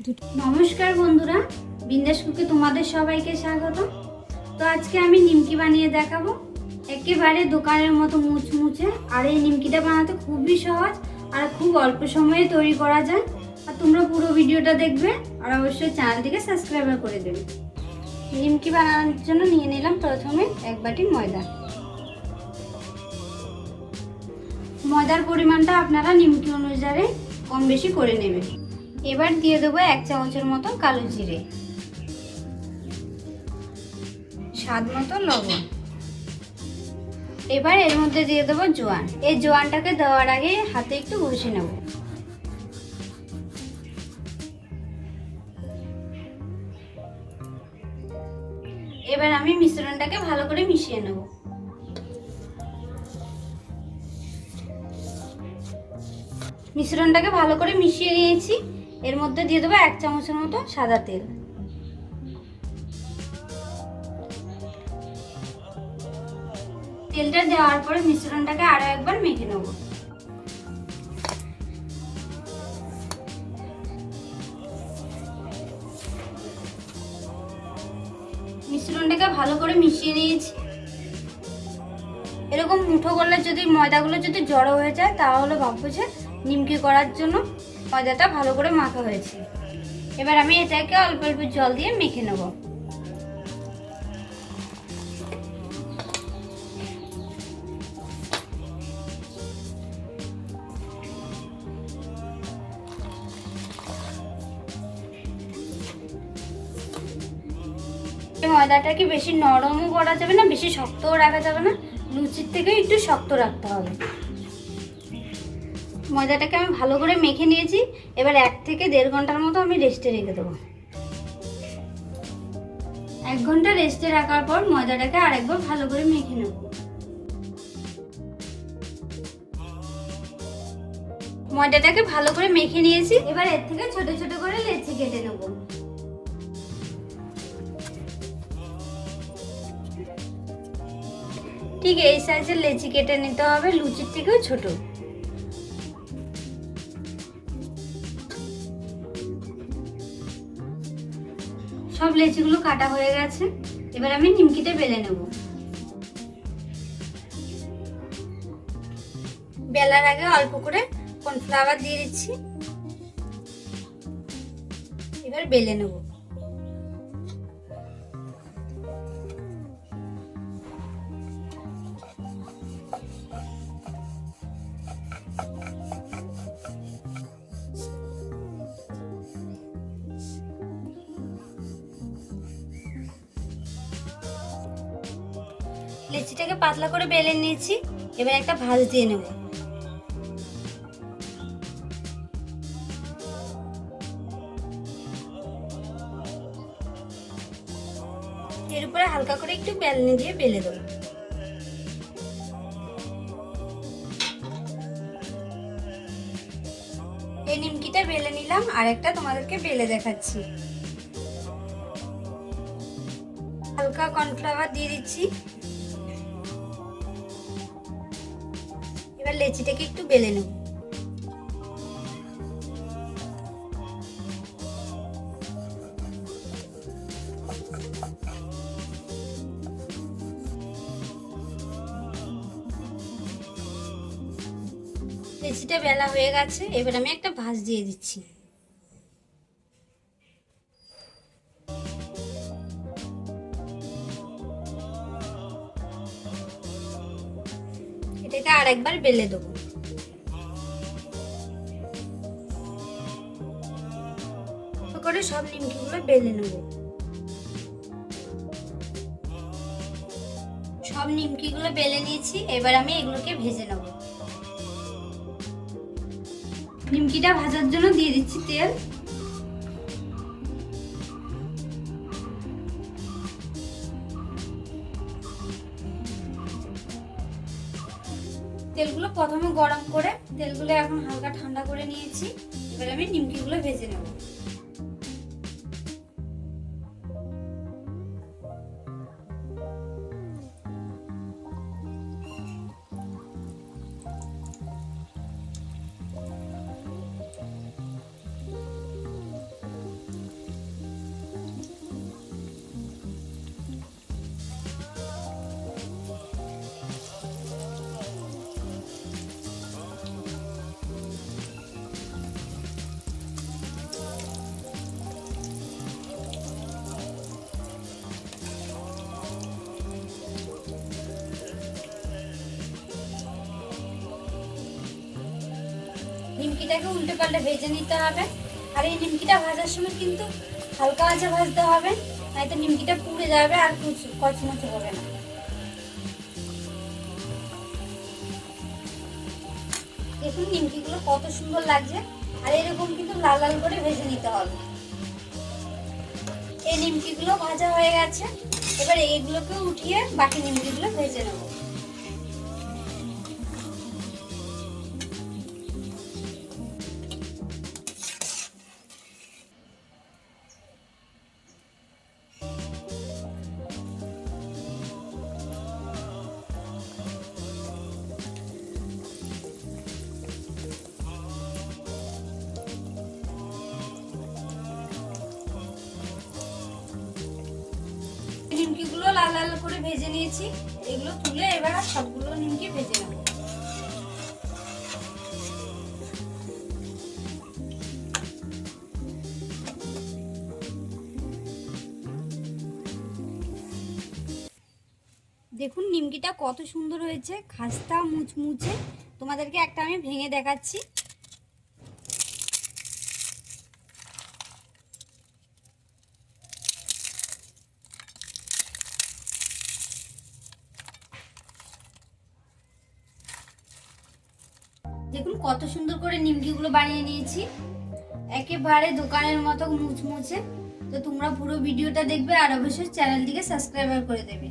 নমস্কার বন্ধুরা, বিন্দাস কুকে তোমাদের সবাইকে স্বাগত। তো আজকে আমি নিমকি বানিয়ে দেখাবো, একেবারে দোকানের মতো মুচমুচে। আর এই নিমকিটা বানাতে খুবই সহজ আর খুব অল্প সময়ে তৈরি করা যায়। আর তোমরা পুরো ভিডিওটা দেখবে আর অবশ্যই চ্যানেলটিকে সাবস্ক্রাইব করে দেবে। নিমকি বানানোর জন্য নিয়ে নিলাম প্রথমে এক বাটি ময়দা। ময়দার পরিমাণটা আপনারা নিমকি অনুসারে কম বেশি করে নেবেন। এবার দিয়ে দেবো 1 চামচের মতো কালো জিরে, স্বাদ মতো লবণ। এবার এর মধ্যে দিয়ে দেবো জোয়ান। এই জোয়ানটাকে দেওয়ার আগে হাতে একটু ঘষে নেব। এবার আমি মিশ্রণটাকে ভালো করে মিশিয়ে নেব। মিশ্রণটাকে ভালো করে মিশিয়ে নিয়েছি। এর মধ্যে দিয়ে দেবো 1 চামচের মতো সাদা তেল। তেলটা দেওয়ার পরে মিশ্রণটাকে আরো একবার মেখে নেব। মিশ্রণটাকে ভালো করে মিশিয়ে নিয়েছি। এরকম মুঠো করলে যদি ময়দাগুলো যদি জড়ো হয়ে যায় তাহলে ভাববো যে নিমকি করার জন্য ময়দাটা ভালো করে মাখা হয়েছে। এবার আমি এটাকে অল্প অল্প জল দিয়ে মেখে নেব। ময়দাটাকে বেশি নরমও করা যাবে না, বেশি শক্তও রাখা যাবে না, লুচির থেকে একটু শক্ত রাখতে হবে। ময়দাটাকে আমি ভালো করে মেখে নিয়েছি। এবার 1 থেকে 1.5 ঘন্টার মতো আমি রেস্টে রেখে দেবো। 1 ঘন্টা রেস্টে রাখার পর ময়দাটাকে আরেকবার ভালো করে মেখে নেব। ময়দাটাকে ভালো করে মেখে নিয়েছি। এবার এর থেকে ছোট ছোট করে লেচি কেটে নেব। ঠিক এই সাইজের লেচি কেটে নিতে হবে, লুচির থেকেও ছোট। সব লেচিগুলো কাটা হয়ে গেছে। এবার আমি নিমকিটা বেলে নেব। বেলার আগে অল্প করে কর্নফ্লাওয়ার দিয়ে দিচ্ছি। এবার বেলে নেব। লেচিটাকে পাতলা করে বেলে নিয়েছি। এবার একটা ভাঁজ দিয়ে নেব। এর উপরে হালকা করে একটু বেলনি দিয়ে বেলে দেব। এই নিমকিটা বেলে নিলাম, আর একটা তোমাদেরকে বেলে দেখাচ্ছি। হালকা কর্নফ্লাওয়ার দিয়ে দিচ্ছি। এবার লেচিটাকে একটু বেলে নেব। লেচিটা বেলা হয়ে গেছে। এবার আমি একটা ভাঁজ দিয়ে দিচ্ছি। এটাকে আরেকবার বেলে দেবো। করে সব নিমকিগুলো বেলে নেব। সব নিমকিগুলো বেলে নিয়েছি। এবার আমি এগুলোকে ভেজে নেব। নিমকিটা ভাজার জন্য দিয়ে দিচ্ছি তেল। তেলগুলো প্রথমে গরম করে তেলগুলো এখন হালকা ঠান্ডা করে নিয়েছি। এবার আমি নিমকিগুলো ভেজে নেব। নিমকিটাকে উল্টে পাল্টে ভেজে নিতে হবে। আর এই নিমকিটা ভাজার সময় কিন্তু হালকা আঁচে ভাজতে হবে, নয়তো নিমকিটা পুড়ে যাবে আর কচমচে হবে না। দেখুন নিমকিগুলো কত সুন্দর লাগছে, আর এরকম কিন্তু লাল লাল করে ভেজে নিতে হবে। এই নিমকিগুলো ভাজা হয়ে গেছে, এবার এইগুলোকে উঠিয়ে বাকি নিমকিগুলো ভেজে নেব। নিমকিগুলো লাল লাল করে ভেজে নিয়েছি, এগুলো তুলে এবার সবগুলো নিমকি ভেজে নেব। দেখুন নিমকিটা কত সুন্দর হয়েছে, খাস্তা মুচমুচে। তোমাদেরকে একটা আমি ভেঙে দেখাচ্ছি। দেখুন কত সুন্দর করে নিমকিগুলো বানিয়ে নিয়েছি, একেবারে দোকানের মতো মুচমুচে। তো তোমরা পুরো ভিডিওটা দেখবে আর অবশ্যই চ্যানেলটিকে সাবস্ক্রাইব করে দেবে।